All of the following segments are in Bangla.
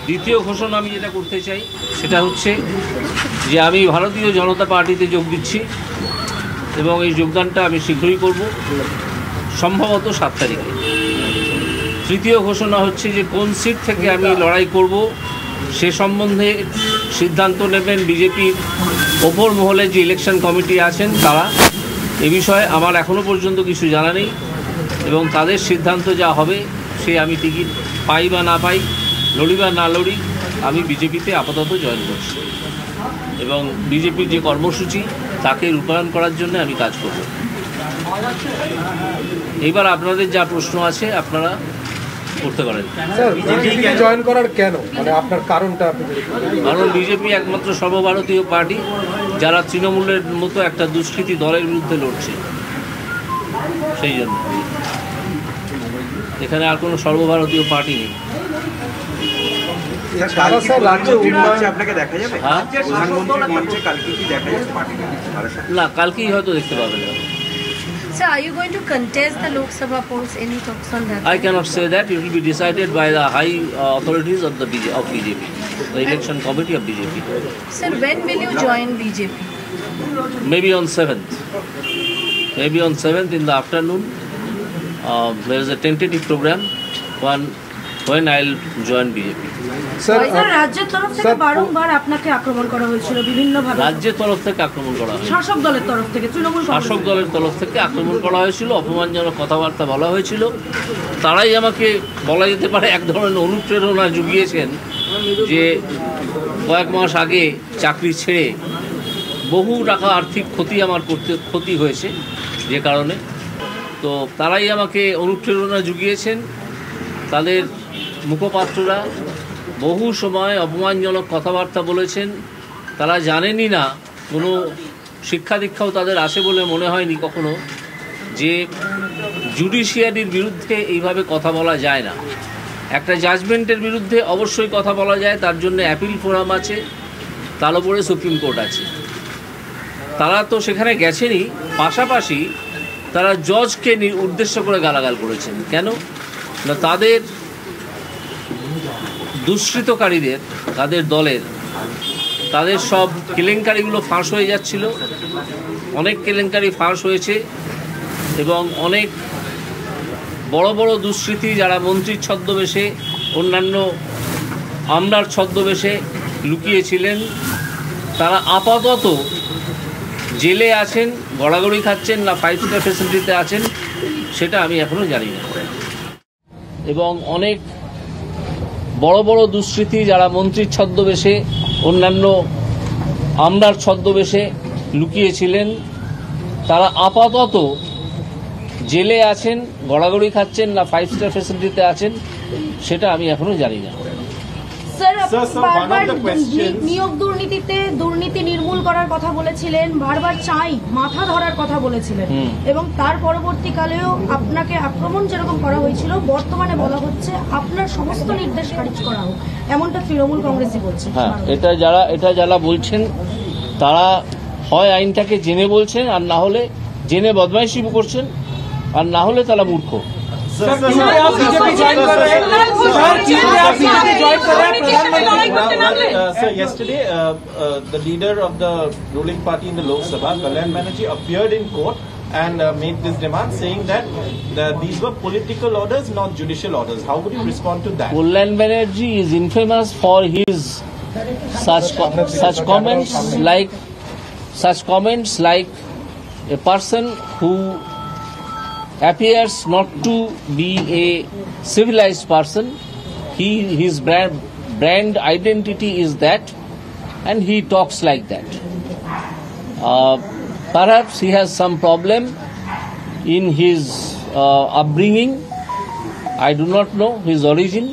দ্বিতীয় ঘোষণা আমি যেটা করতে চাই সেটা হচ্ছে যে আমি ভারতীয় জনতা পার্টিতে যোগ দিচ্ছি এবং এই যোগদানটা আমি শীঘ্রই করব, সম্ভবত 7 তারিখে। তৃতীয় ঘোষণা হচ্ছে যে কোন সিট থেকে আমি লড়াই করব সে সম্বন্ধে সিদ্ধান্ত নেবেন বিজেপির ওপর মহলে যে ইলেকশন কমিটি আছেন তারা। এ বিষয়ে আমার এখনও পর্যন্ত কিছু জানা নেই এবং তাদের সিদ্ধান্ত যা হবে সে আমি টিকিট পাই বা না পাই, লড়ি বা না লড়ি, আমি বিজেপিতে আপাতত জয়েন করছি এবং বিজেপির যে কর্মসূচি তাকে রূপায়ণ করার জন্য আমি কাজ করব। এইবার আপনাদের যা প্রশ্ন আছে আপনারা করতে পারেন। জয়েন করার কেন, মানে আপনার কারণটা? কারণ বিজেপি একমাত্র সর্বভারতীয় পার্টি যারা তৃণমূলের মতো একটা দুষ্কৃতী দলের বিরুদ্ধে লড়ছে, সেই জন্য। এখানে আর কোনো সর্বভারতীয় পার্টি নেই। না, কালকেই হয়তো দেখতে পাবেন। Sir, are you going to contest the Lok Sabha polls? Any talks on that? I cannot say that. It will be decided by the high authorities of BJP, the election committee of BJP. Sir, when will you join BJP? Maybe on 7th. Maybe on 7th in the afternoon. There is a tentative program when I'll join BJP. Sir, রাজ্যের তরফ থেকে বারংবার আপনাকে আক্রমণ করা হয়েছিল বিভিন্নভাবে। রাজ্যের তরফ থেকে আক্রমণ করা হয়েছিল, শাসক দলের তরফ থেকে, তৃণমূল শাসক দলের তরফ থেকে আক্রমণ করা হয়েছিল, অপমানজনক কথাবার্তা বলা হয়েছিল। তারাই আমাকে বলা যেতে পারে এক ধরনের অনুপ্রেরণা জুগিয়েছেন যে কয়েক মাস আগে চাকরি ছেড়ে বহু টাকা আর্থিক ক্ষতি হয়েছে যে কারণে। তো তারাই আমাকে অনুপ্রেরণা জুগিয়েছেন। তাদের মুখপাত্ররা বহু সময় অপমানজনক কথাবার্তা বলেছেন। তারা জানেনই না, কোনো শিক্ষা দীক্ষাও তাদের আসে বলে মনে হয়নি কখনো, যে জুডিশিয়ারির বিরুদ্ধে এইভাবে কথা বলা যায় না। একটা জাজমেন্টের বিরুদ্ধে অবশ্যই কথা বলা যায়, তার জন্য অ্যাপিল ফোরাম আছে, তার উপরে সুপ্রিম কোর্ট আছে। তারা তো সেখানে গেছেনই, পাশাপাশি তারা জজকে উদ্দেশ্য করে গালাগাল করেছেন। কেন না, তাদের দুষ্কৃতকারীদের, তাদের দলের, তাদের সব কেলেঙ্কারিগুলো ফাঁস হয়ে যাচ্ছিল। অনেক কেলেঙ্কারি ফাঁস হয়েছে এবং অনেক বড় বড় দুষ্কৃতী যারা মন্ত্রীর ছদ্মবেশে, অন্যান্য আমলার ছদ্মবেশে লুকিয়েছিলেন, তারা আপাতত জেলে আছেন, গড়াগড়ি খাচ্ছেন না 5 স্টার ফ্যাসিলিটিতে আছেন সেটা আমি এখনও জানি না। এবং অনেক বড় বড় দুষ্কৃতী যারা মন্ত্রীর ছদ্মবেশে, অন্যান্য আমলার ছদ্মবেশে লুকিয়েছিলেন, তারা আপাতত জেলে আছেন, গড়াগড়ি খাচ্ছেন না 5 স্টার ফ্যাসিলিটিতে আছেন সেটা আমি এখনও জানি না। নিয়োগ দুর্নীতিতে দুর্নীতি নির্মূল করার কথা বলেছিলেন, বারবার চাই মাথা ধরার কথা বলেছিলেন এবং তার পরবর্তীকালেও আপনাকে আক্রমণ যেরকম করা হয়েছিল, বর্তমানে বলা হচ্ছে আপনার সমস্ত নির্দেশ খারিজ করা হোক, এমনটা তৃণমূল কংগ্রেসই বলছে। হ্যাঁ, এটা যারা বলছেন তারা হয় আইনটাকে জেনে বলছেন, আর না হলে জেনে বদমাইশি করছেন, আর না হলে তারা মূর্খ। Yesterday, the leader of the ruling party in the Lok Sabha, Kalyan Banerjee, appeared in court and made this demand, saying that these were political orders, not judicial orders. How would you respond to that? Kalyan Banerjee is infamous for his such comments like a person who appears not to be a civilized person. His brand identity is that, and he talks like that. Perhaps he has some problem in his upbringing. I do not know his origin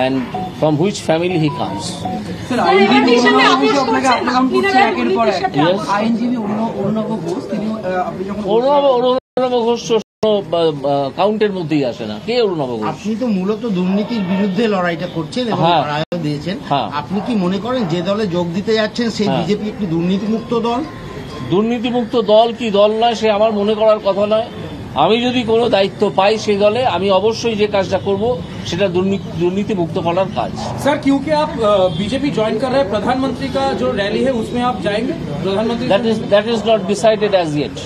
and from which family he comes. অরুণব Ghosh কাউন্টের মধ্যেই আসে না। কে অরুণব ঘোষ? আপনি তো মূলত দুর্নীতির বিরুদ্ধে লড়াইটা করছেন এবং রায়ও দিয়েছেন। আপনি কি মনে করেন যে দলে যোগ দিতে যাচ্ছেন সেই বিজেপি একটি দুর্নীতিমুক্ত দল? দুর্নীতিমুক্ত দল কি দল নয় সে আমার মনে করার কথা নয়। আমি যদি কোনো দায়িত্ব পাই সেই দলে আমি অবশ্যই যে কাজটা করব সেটা দুর্নীতি মুক্ত করার কাজ। सर क्योंकि आप बीजेपी ज्वाइन कर रहे हैं, प्रधानमंत्री का जो रैली है उसमें आप जाएंगे? प्रधानमंत्री That is not decided as yet.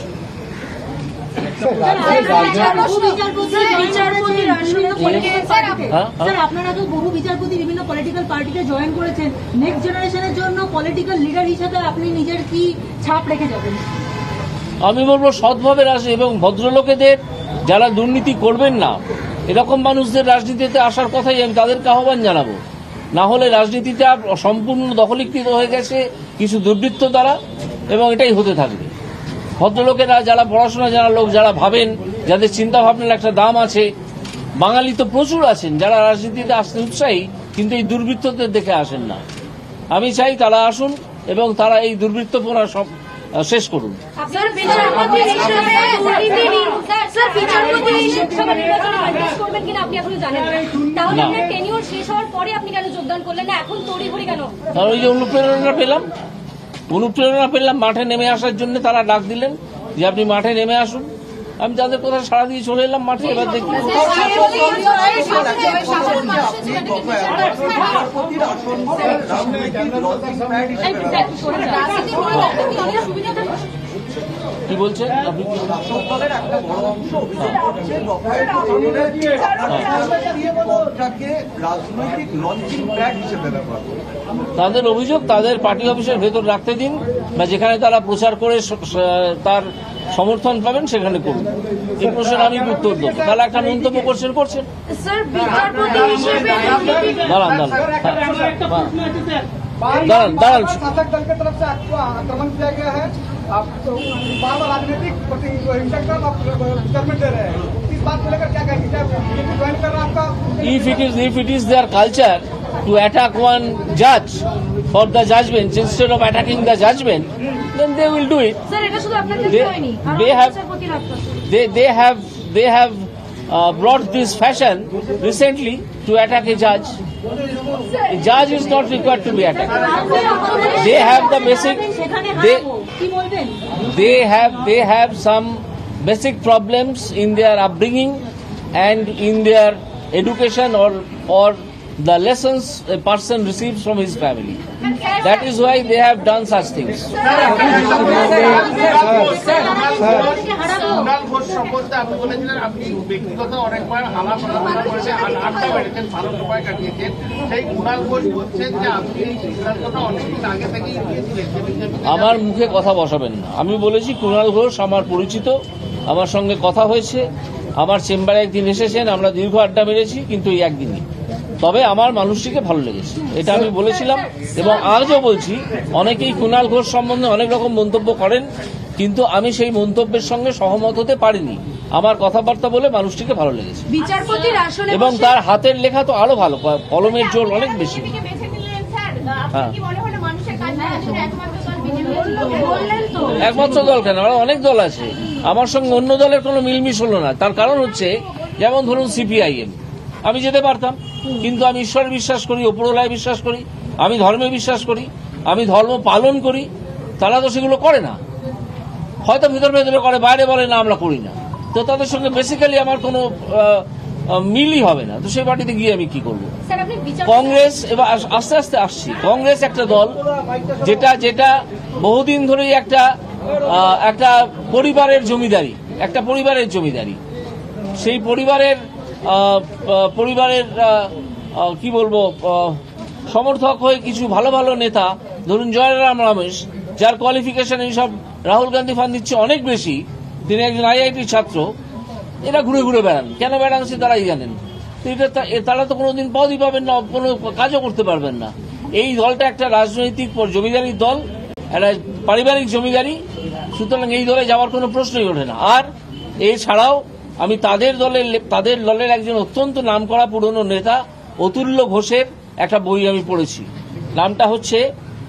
Sir আপনারা তো বহু বিচারপতি বিভিন্ন পলিটিক্যাল পার্টিতে জয়েন করেছেন, নেক্সট জেনারেশনের জন্য পলিটিক্যাল লিডার হিসেবে আপনি নিজের কি ছাপ রেখে যাবেন? আমি বলবো সৎভাবে এবং ভদ্রলোকেদের যারা দুর্নীতি করবেন না এরকম মানুষদের রাজনীতিতে আসার কথাই আমি তাদেরকে আহ্বান জানাবো। না হলে রাজনীতিটা সম্পূর্ণ দখলীকৃত হয়ে গেছে কিছু দুর্বৃত্ত দ্বারা এবং এটাই হতে থাকবে। ভদ্রলোকেরা যারা পড়াশোনা জানা লোক, যারা ভাবেন, যাদের চিন্তা ভাবনার একটা দাম আছে, বাঙালি তো প্রচুর আছেন যারা রাজনীতিতে আসতে উৎসাহী কিন্তু এই দুর্বৃত্তদের দেখে আসেন না। আমি চাই তারা আসুন এবং তারা এই দুর্বৃত্তপনা সব শেষ করুন। কারণ ওই যে অনুপ্রেরণা পেলাম মাঠে নেমে আসার জন্য তারা ডাক দিলেন যে আপনি মাঠে নেমে আসুন। আমি তাদের কথা সাড়া দিয়ে চলে এলাম মাঠে। এবার দেখি কি বলছেন আপনি? তাদের অভিযোগ তাদের পার্টি অফিসের ভেতর রাখতে দিন বা যেখানে তারা প্রচার করে তার সমর্থন পাবেন সেখানে করুন। এই প্রশ্নের আমি উত্তর দেবো। তাহলে একটা মন্তব্য করছেন দাঁড়ান शासक दल की तरफ से आपको आक्रमण किया गया है, आप बार बार राजनीतिक हिंसक स्टेटमेंट दे रहे हैं, इस बात को लेकर क्या कहेंगे? क्या ज्वाइन कर रहा है आपका? If it is their culture to attack one judge for the judgment instead of attacking the judgment, then they will do it. Sir এটা শুধু আপনাদের হয়নি, They have brought this fashion recently to attack a judge. A judge is not required to be attacked. They have the basic. They have some basic problems in their upbringing and in their education or the lessons a person receives from his family. That is why they have done such things. আমার মুখে কথা বসাবেন না। আমি বলেছি কুণাল ঘোষ আমার পরিচিত, আমার সঙ্গে কথা হয়েছে, আমার চেম্বারে একদিন এসেছেন, আমরা দীর্ঘ আড্ডা মেরেছি, কিন্তু এই একদিনই। তবে আমার মানুষটিকে ভালো লেগেছে, এটা আমি বলেছিলাম এবং আজও বলছি। অনেকেই কুণাল ঘোষ সম্বন্ধে অনেক রকম মন্তব্য করেন, কিন্তু আমি সেই মন্তব্যের সঙ্গে সহমত হতে পারিনি। আমার কথাবার্তা বলে মানুষটিকে ভালো লেগেছে এবং তার হাতের লেখা তো আরো ভালো, কলমের জোর অনেক বেশি। হ্যাঁ, একমাত্র দল কেন, আরো অনেক দল আছে। আমার সঙ্গে অন্য দলের কোনো মিলমিশ হলো না। তার কারণ হচ্ছে, যেমন ধরুন CPIM, আমি যেতে পারতাম, কিন্তু আমি ঈশ্বরে বিশ্বাস করি, ওপরওয়ালায় বিশ্বাস করি, আমি ধর্মে বিশ্বাস করি, আমি ধর্ম পালন করি। তারা তো সেগুলো করে না, হয়তো ভেতরে করে, বাইরে বলে না আমরা করি না। তো তাদের সঙ্গে বেসিক্যালি আমার কোনো মিলই হবে না। তো সেই পার্টিতে গিয়ে আমি কি করবো? কংগ্রেস, এবার আস্তে আস্তে আসছি, কংগ্রেস একটা দল যেটা বহুদিন ধরেই একটা পরিবারের জমিদারি, সেই পরিবারের কি বলবো, সমর্থক হয়ে কিছু ভালো ভালো নেতা, ধরুন জয়রাম রমেশ, যার কোয়ালিফিকেশন এইসব রাহুল গান্ধী ফান দিচ্ছে অনেক বেশি, তিনি একজন IIT ছাত্র, এরা ঘুরে ঘুরে বেড়ান। কেন বেড়ান সে তারাই জানেন। তারা তো কোনোদিন পদই পাবেন না, কোনো কাজও করতে পারবেন না। এই দলটা একটা রাজনৈতিক জমিদারির দল, একটা পারিবারিক জমিদারি, সুতরাং এই দলে যাওয়ার কোনো প্রশ্নই ওঠে না। আর এছাড়াও আমি তাদের দলের একজন অত্যন্ত নামকরা পুরনো নেতা অতুল্য ঘোষের একটা বই আমি পড়েছি। নামটা হচ্ছে,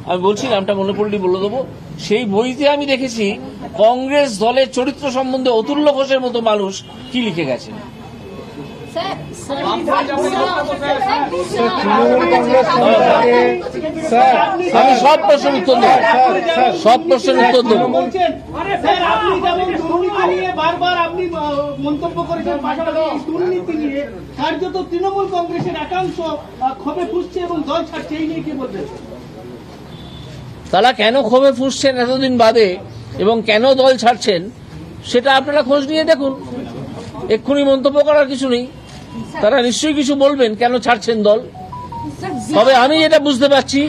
আমি বলছি নামটা মনে পড়লেই বলে দেবো। সেই বইতে আমি দেখেছি কংগ্রেস দলের চরিত্র সম্বন্ধে অতুল্য ঘোষের মতো মানুষ কি লিখে গেছেন। আমি সব প্রশ্নের উত্তর দেবো, সব প্রশ্নের উত্তর দেবো। আরে স্যার, আপনি যেমন দুর্নীতি নিয়ে বারবার আপনি মন্তব্য করেছেন, পাশাপাশি এই দুর্নীতি নিয়ে কার্যত তৃণমূল কংগ্রেসের একাংশ ক্ষোভে ফুসছে এবং দল ছাড়ছে, এই নিয়ে কি বলবেন? তারা কেন ক্ষোভে ফুসছেন এতদিন বাদে এবং কেন দল ছাড়ছেন সেটা আপনারা খোঁজ নিয়ে দেখুন। এক্ষুনি মন্তব্য করার কিছু নেই, তারা নিশ্চয়ই কিছু বলবেন কেন ছাড়ছেন দল। তবে আমি যেটা বুঝতে পারছি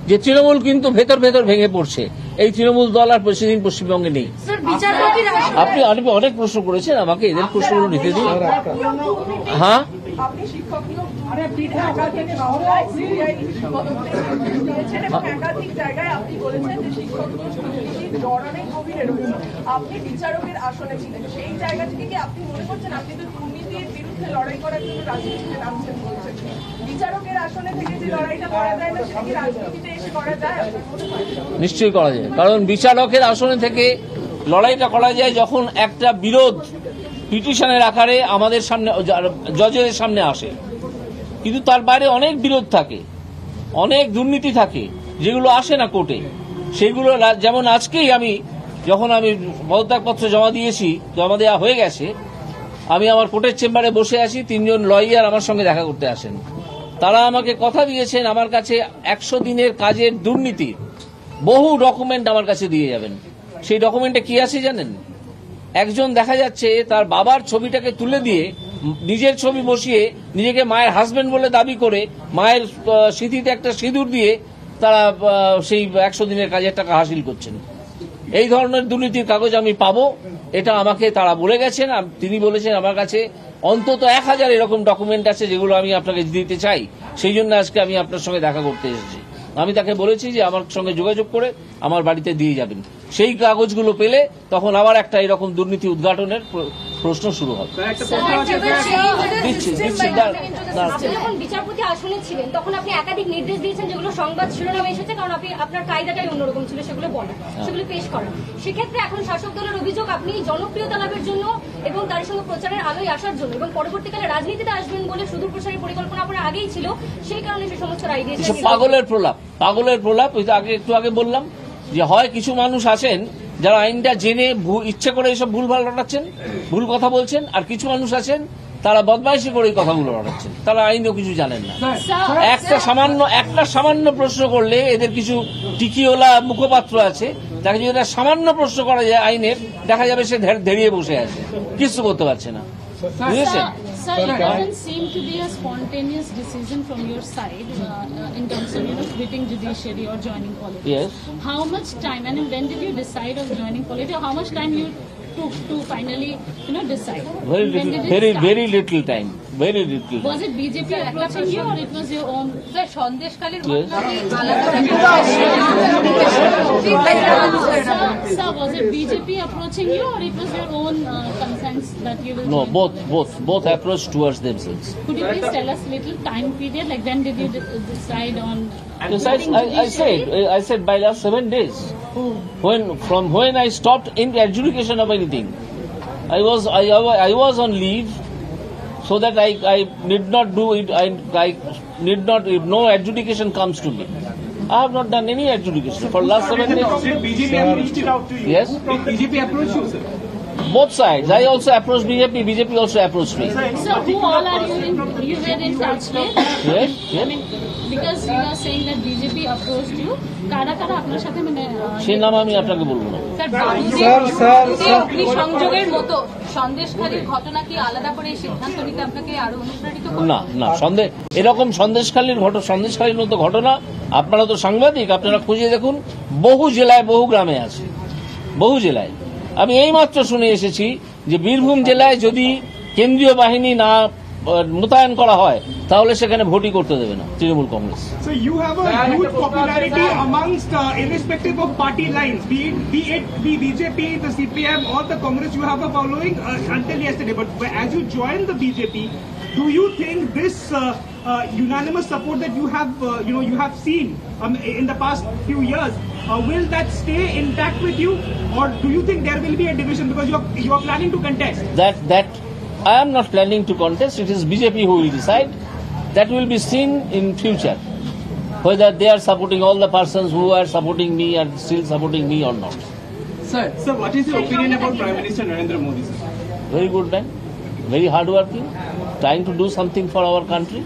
যে তৃণমূল কিন্তু ভেতর ভেতর ভেঙে পড়ছে। এই তৃণমূল দল আর প্রতিদিন পশ্চিমবঙ্গে নেই। আপনি অনেক প্রশ্ন করেছেন আমাকে, এদের প্রশ্নগুলো নিতে দিন। হ্যাঁ, একাধিক জায়গায় আপনি বলেছেন যে শিক্ষকগুলো দুর্নীতির জড়ানে গভীরে রয়েছে। আপনি বিচারকের আসনে ছিলেন, সেই জায়গা থেকে কি আপনি মনে করছেন আপনি তো দুর্নীতির বিরুদ্ধে লড়াই করার জন্য রাজনীতিতে নামছেন বলছেন, বিচারকের আসনে থেকে যে লড়াইটা করা যায় না সেটা কি রাজনীতিতে এসে করা যায়? নিশ্চয়ই করা যায়, কারণ বিচারকের আসনে থেকে লড়াইটা করা যায় যখন একটা বিরোধ পিটিশনের আকারে আমাদের সামনে, জজের সামনে আসে। কিন্তু তার বাইরে অনেক বিরোধ থাকে, অনেক দুর্নীতি থাকে যেগুলো আসে না কোর্টে। সেগুলো যেমন আজকেই যখন আমি পদত্যাগপত্র জমা দিয়েছি, জমা দেওয়া হয়ে গেছে, আমি আমার কোর্টের চেম্বারে বসে আছি, 3 জন লয়ার আমার সঙ্গে দেখা করতে আসেন। তারা আমাকে কথা দিয়েছেন আমার কাছে 100 দিনের কাজের দুর্নীতির বহু ডকুমেন্ট আমার কাছে দিয়ে যাবেন। সেই ডকুমেন্টে কি আছে জানেন? একজন দেখা যাচ্ছে তার বাবার ছবিটাকে তুলে দিয়ে নিজের ছবি বসিয়ে নিজেকে মায়ের হাজবেন্ড বলে দাবি করে মায়ের স্মৃতিতে একটা সিঁদুর দিয়ে তারা সেই 100 দিনের কাজের টাকা হাসিল করছেন। এই ধরনের দুর্নীতির কাগজ আমি পাবো, এটা আমাকে তারা বলে গেছেন। তিনি বলেছেন আমার কাছে অন্তত 1000 এরকম ডকুমেন্ট আছে যেগুলো আমি আপনাকে দিতে চাই। সেই জন্য আজকে আমি আপনার সঙ্গে দেখা করতে এসেছি। আমি তাকে বলেছি যে আমার সঙ্গে যোগাযোগ করে আমার বাড়িতে দিয়ে যাবেন। সেই কাগজগুলো পেলে তখন আবার একটা এরকম দুর্নীতি উদ্ঘাটনের প্রশ্ন শুরু হবে। যখন বিচারপতি আসনে ছিলেন তখন আপনি একাধিক নির্দেশ দিয়েছেন যেগুলো সংবাদ শিরোনামে এসেছে, কারণ আপনি আপনার কায়দাটাই অন্যরকম ছিল সেগুলো বলা, সেগুলো পেশ করা। সেক্ষেত্রে এখন শাসক দলের অভিযোগ আপনি জনপ্রিয়তা লাভের জন্য এবং তার সঙ্গে প্রচারের আলোয় আসার জন্য এবং পরবর্তীকালে রাজনীতিতে আসবেন বলে সুদূর প্রসারী পরিকল্পনা আপনার আগেই ছিল, সেই কারণে সেই সমস্ত রায় দিয়েছেন। পাগলের প্রলাপ একটু আগে বললাম যে হয় কিছু মানুষ আছেন যারা আইনটা জেনে ইচ্ছে করে এসব ভুলভাল রটাচ্ছেন, ভুল কথা বলছেন, আর কিছু মানুষ আছেন তারা বদমাইশি করে এই কথাগুলো রটাচ্ছেন, তারা আইনও কিছু জানেন না। একটা সামান্য প্রশ্ন করলে এদের কিছু টিকিওলা মুখপাত্র আছে, তাকে যদি একটা সামান্য প্রশ্ন করা যায় আইনের, দেখা যাবে সে ধেড়িয়ে বসে আছে, কিছু করতে পারছে না। বুঝেছেন? Sir, it doesn't seem to be a spontaneous decision from your side in terms of quitting judiciary or joining politics. Yes. How much time, and when did you decide of joining politics? How much time you took to finally, decide? Very little time. Very little. Was it BJP approaching you, or it was your own? Sir, সন্দেশখালীর Sir, was it BJP approaching you, or it was your own concerns that you will? No, both approach towards themselves. Could you please tell us little time period, like when did you decide on? Besides, I said by last 7 days. From when I stopped in the adjudication of anything, I was on leave, so that I need not do it. I need not. If no adjudication comes to me, I have not done any adjudication for last 7 days. Did BJP reached out to you? Yes. Did BJP approach you, sir? Both sides. I also approached BJP. BJP also approached me. So who all are you were in touch with? Yes. I mean, because you are saying that BJP approached you, কারা আপনার সাথে সেই নাম আমি আপনাকে বলবো না। সংযোগের মতো সন্দেশখালীর ঘটনা কি আলাদা করে সিদ্ধান্ত নিতে আপনাকে আরো অনুপ্রাণিত করে? না এরকম সন্দেশখালীর মতো ঘটনা, আপনারা তো সাংবাদিক, আপনারা খুঁজে দেখুন, বহু জেলায় বহু গ্রামে আছে, বহু জেলায়। আমি এইমাত্র শুনে এসেছি যে বীরভূম জেলায় যদি কেন্দ্রীয় বাহিনী না মোতায়েন করা হয় তাহলে সেখানে ভোটই করতে দেবে না Trinamool Congress. So you have a huge popularity amongst irrespective of party lines, be it the BJP, the CPM or the Congress. You have a following until yesterday, but as you join the BJP, do you think this unanimous support that you have you have seen in the past few years, will that stay intact with you, or do you think there will be a division because you are planning to contest? I am not planning to contest. It is BJP who will decide. That will be seen in future, whether they are supporting all the persons who are supporting me and still supporting me or not. Sir, what is your opinion about Prime Minister Narendra Modi, sir? Very good man, very hardworking, trying to do something for our country.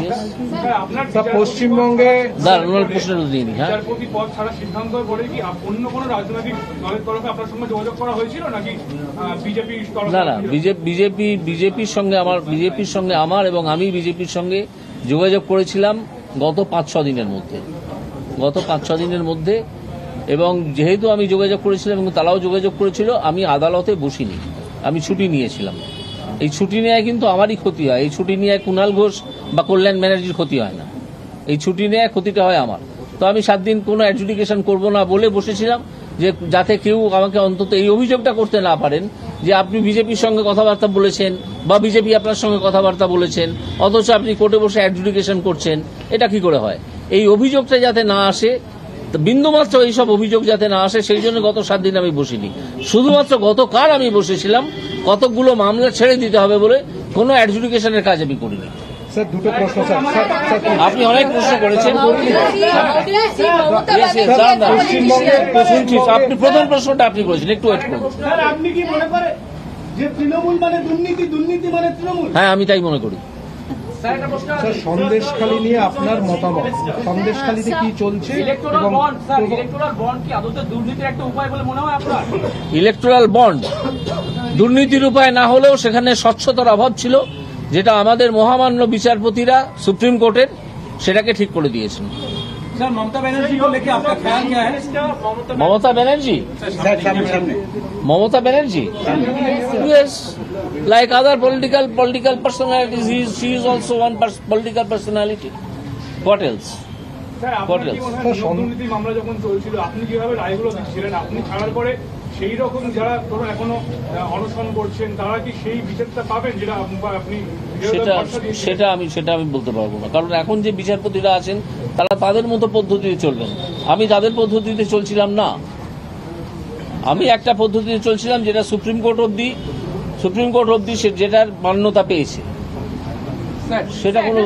Yes. পশ্চিমবঙ্গে প্রশ্ন দিইনি, হ্যাঁ। বিচারপতি পদ ছাড়া সিদ্ধান্ত পরে কি অন্য কোনো রাজনৈতিক দলের তরফে আপনার সঙ্গে যোগাযোগ করা হয়েছিল নাকি বিজেপি? না না, বিজেপির সঙ্গে আমার এবং আমি বিজেপির সঙ্গে যোগাযোগ করেছিলাম গত 5-6 দিনের মধ্যে, এবং যেহেতু আমি যোগাযোগ করেছিলাম এবং তারাও যোগাযোগ করেছিল, আমি আদালতে বসিনি, আমি ছুটি নিয়েছিলাম। এই ছুটি নেওয়ায় কিন্তু আমারই ক্ষতি হয়, এই ছুটি নিয়ে কুণাল ঘোষ বা কল্যাণ ব্যানার্জির ক্ষতি হয় না, এই ছুটি নেওয়ায় ক্ষতিটা হয় আমার। তো আমি 7 দিন কোনো অ্যাডজুডিকেশন করব না বলে বসেছিলাম, যে যাতে কেউ আমাকে অন্তত এই অভিযোগটা করতে না পারেন যে আপনি বিজেপির সঙ্গে কথাবার্তা বলেছেন বা বিজেপি আপনার সঙ্গে কথাবার্তা বলেছেন, অথচ আপনি কোর্টে বসে অ্যাডজুডিকেশন করছেন। এটা কি করে হয়? এই অভিযোগটা যাতে না আসে, বিন্দুমাত্র এইসব অভিযোগ যাতে না আসে, সেই জন্য গত 7 দিন আমি বসিনি। শুধুমাত্র গতকাল আমি বসেছিলাম কতকগুলো মামলা ছেড়ে দিতে হবে বলে, কোনো অ্যাডজুডিকেশনের কাজ আমি করিনি। স্যার, দুটো প্রশ্ন স্যার। আপনি অনেক প্রশ্ন করেছেন, আপনি প্রথম প্রশ্নটা আপনি করেছেন, একটু ওয়েট করুন। স্যার, আপনি কি মনে করেন যে তৃণমূল মানে দুর্নীতি, দুর্নীতি মানে তৃণমূল? হ্যাঁ, আমি তাই মনে করি। স্যার, সন্দেশখালী নিয়ে আপনার মতামত, সন্দেশখালীতে কি চলছে? ইলেকটোরাল বন্ড কি আদতে দুর্নীতির একটা উপায় বলে মনে হয় আপনার? ইলেকটোরাল বন্ড দুর্নীতির উপায় না হলেও সেখানে স্বচ্ছতার অভাব ছিল, যেটা আমাদের মহামান্য বিচারপতিরা সুপ্রিম কোর্টের সেটাকে ঠিক করে দিয়েছেন। सर, ममता बनर्जी को लेके आपका ख्याल क्या है? Mamata Banerjee, yes, like other political personalities, she is also one political personality. What else? Sir, আপনার কি মনে হয় দুর্নীতি মামলা যখন চলছিল, আপনি কিভাবে রায়গুলো দিচ্ছিলেন? আপনি ছাড়ার পরে সেই রকম যারা ধরুন এখনো অনশন করছেন, তারা কি সেই বিচারটা পাবেন যেটা আপনি? সেটা আমি বলতে পারবো না, কারণ এখন যে বিচারপতিরা আছেন তারা তাদের মতো পদ্ধতিতে চলবেন। আমি তাদের পদ্ধতিতে চলছিলাম না, আমি একটা পদ্ধতিতে চলছিলাম যেটা সুপ্রিম কোর্ট অবধি যেটার মান্যতা পেয়েছে। সেটা কোনো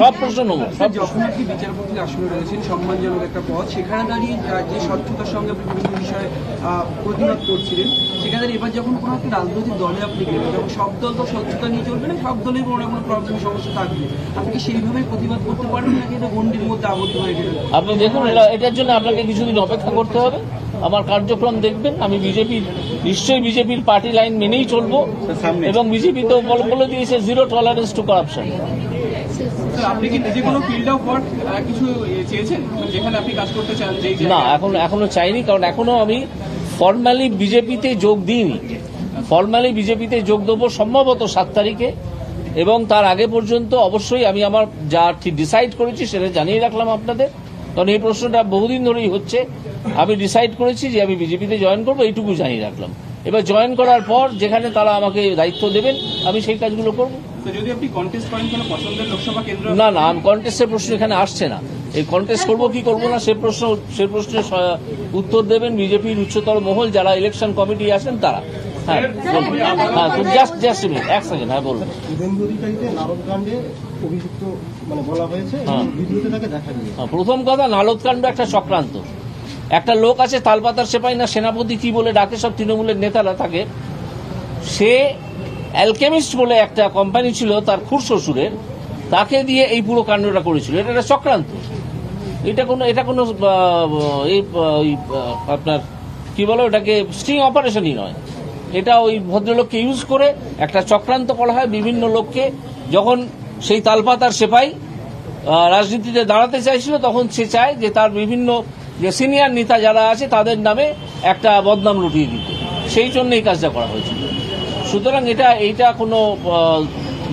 সব প্রশ্ন নেব। যখন আপনি বিচারপতির আসনে রয়েছেন, সম্মানজনক একটা পদ, সেখানে দাঁড়িয়ে যে স্বচ্ছতার সঙ্গে আপনি বিভিন্ন বিষয়ে প্রতিবাদ করছিলেন, সেখানে দাঁড়িয়ে এবার যখন কোনো একটা রাজনৈতিক দলে আপনি গেলেন, তখন সব দল তো স্বচ্ছতা নিয়ে চলবে না, সব দলের কোনো না কোনো প্রবলেম সমস্যা থাকবে। আপনি কি সেইভাবে প্রতিবাদ করতে পারবেন নাকি এটা গণ্ডির মধ্যে আবদ্ধ হয়ে গেলেন? আপনি দেখুন, এটার জন্য আপনাকে কিছুদিন অপেক্ষা করতে হবে। আমার কার্যক্রম দেখবেন, আমি নিশ্চয়ই বিজেপির পার্টি লাইন মেনেই চলবো, এবং বিজেপি তো বলে দিয়েছে 0 টলারেন্স টু করাপশন। আপনি কি নিজে কোনো ফিল্ড অফ ওয়ার্ক কিছু চেয়েছেন যেখানে আপনি কাজ করতে চান? না, এখনো চাইনি, কারণ এখনো আমি ফর্মালি বিজেপিতে যোগ দিইনি। ফর্মালি বিজেপিতে যোগ দেবো সম্ভবত 7 তারিখে, এবং তার আগে পর্যন্ত অবশ্যই আমি আমার যা ঠিক ডিসাইড করেছি সেটা জানিয়ে রাখলাম আপনাদের, কারণ এই প্রশ্নটা বহুদিন ধরেই হচ্ছে। আমি ডিসাইড করেছি যে আমি বিজেপিতে জয়েন করবো, এইটুকু জানিয়ে রাখলাম। এবার জয়েন করার পর যেখানে তারা আমাকে দায়িত্ব দেবেন আমি সেই কাজগুলো করবো। যদি আপনি কন্টেস্ট করেন, কোনো পছন্দের লোকসভা কেন্দ্র? না, কন্টেস্টের প্রশ্ন এখানে আসছে না। এই কন্টেস্ট করবো কি করবো না সে প্রশ্নের উত্তর দেবেন বিজেপির উচ্চতর মহল, যারা ইলেকশন কমিটি আছেন তারা। হ্যাঁ, তুমি জাস্ট মিনিট, 1 সেকেন্ড। হ্যাঁ, বলুন। প্রথম কথা, নালদকাণ্ড একটা চক্রান্ত। একটা লোক আছে তালপাতার সেপাই না সেনাপতি কি বলে ডাকে সব তৃণমূলের নেতারা থাকে, সে অ্যালকেমিস্ট বলে একটা কোম্পানি ছিল তার খুড়শ্বশুরের, তাকে দিয়ে এই পুরো কাণ্ডটা করেছিল। এটা একটা চক্রান্ত, এটা কোনো আপনার কি বলে ওটাকে স্টিং অপারেশনই নয়। এটা ওই ভদ্রলোককে ইউজ করে একটা চক্রান্ত করা হয় বিভিন্ন লোককে। যখন সেই তালপাতার সেপাই রাজনীতিতে দাঁড়াতে চাইছিল, তখন সে চায় যে তার বিভিন্ন যে সিনিয়র নেতা যারা আছে তাদের নামে একটা বদনাম লুটিয়ে দিতে, সেই জন্য এই কাজটা করা হয়েছিল। সুতরাং এইটা কোনো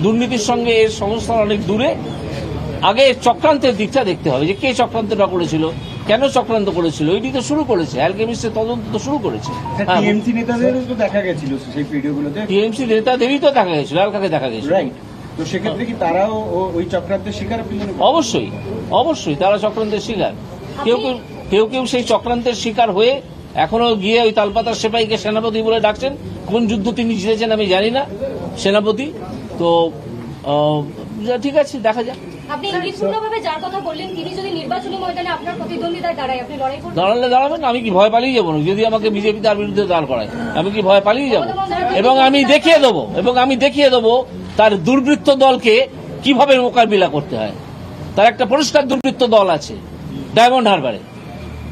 দুর্নীতির সঙ্গে এর সংস্থান অনেক দূরে। আগে চক্রান্তের দিকটা দেখতে হবে, যে কে চক্রান্তটা করেছিল, কেন চক্রান্ত করেছিল, এটি তো শুরু করেছে অ্যালকেমিস্টের তদন্ত তো শুরু করেছে। টিএমসি নেতাদেরও তো দেখা গেছিল সেই ভিডিওগুলোতে, টিএমসি নেতাদেরই তো দেখা গেছিল, আর কাকে দেখা গেছিল? রাইট। তো সেক্ষেত্রে কি তারাও ওই চক্রান্তের শিকার? অবশ্যই তারা চক্রান্তের শিকার। কেউ সেই চক্রান্তের শিকার হয়ে এখনো গিয়ে ওই তালপাতার সেপাইকে সেনাপতি বলে ডাকছেন। কোন যুদ্ধ তিনি জিতেছেন আমি জানি না, সেনাপতি তো ঠিক আছে, দেখা যাক। আপনি ইঙ্গিতপূর্ণভাবে যার কথা বললেন তিনি যদি নির্বাচনী ময়দানে আপনার প্রতিদ্বন্দ্বিতায় দাঁড়ায়, আপনি লড়াই করবেন? দাঁড়াবেন, আমি কি ভয় পালিয়ে যাবো না? যদি আমাকে বিজেপি তার বিরুদ্ধে দাঁড় করায় আমি কি ভয় পালিয়ে যাবো? এবং আমি দেখিয়ে দেবো তার দুর্বৃত্ত দলকে কিভাবে মোকাবিলা করতে হয়। তার একটা পরিষ্কার দুর্বৃত্ত দল আছে ডায়মন্ড হারবারে,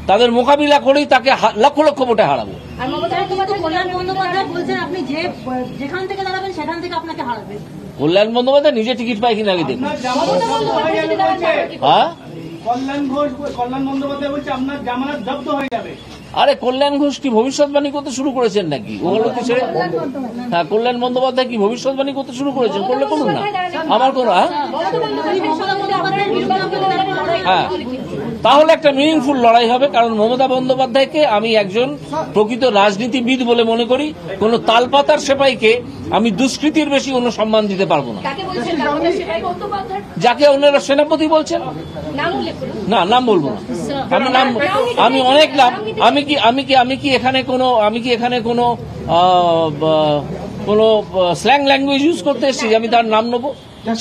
তাদের মোকাবিলা করেই তাকে লক্ষ লক্ষ ভোটে হারাবো। আর মমতা কল্যাণ বন্দ্যোপাধ্যায় বলছেন আপনি যেখান থেকে দাঁড়াবেন সেখান থেকে আপনাকে হারাবে। কল্যাণ বন্দ্যোপাধ্যায় নিজে টিকিট পায় কিনা আগে দেখুন। হ্যাঁ, কল্যাণ বন্দ্যোপাধ্যায় বলছে আপনার জামানত জব্দ হয়ে যাবে। আরে কল্যাণ ঘোষ কি ভবিষ্যৎবাণী করতে শুরু করেছেন নাকি? ওগুলো কি ছেড়ে, হ্যাঁ কল্যাণ বন্দ্যোপাধ্যায় কি ভবিষ্যৎবাণী করতে শুরু করেছেন? করলে করুন না, আমার কোন হ্যাঁ, তাহলে একটা মিনিংফুল লড়াই হবে। কারণ মমতা বন্দ্যোপাধ্যায়কে আমি একজন প্রকৃত রাজনীতিবিদ বলে মনে করি। কোন তালপাতার সেপাইকে আমি দুষ্কৃতির বেশি কোনো সম্মান দিতে পারবো না। যাকে অন্যরা সেনাপতি বলছেন, না নাম বলবো না, আমি অনেক নাম, আমি কি এখানে কোনো স্ল্যাং ল্যাঙ্গুয়েজ ইউজ করতে এসেছি যে আমি তার নাম নেবো?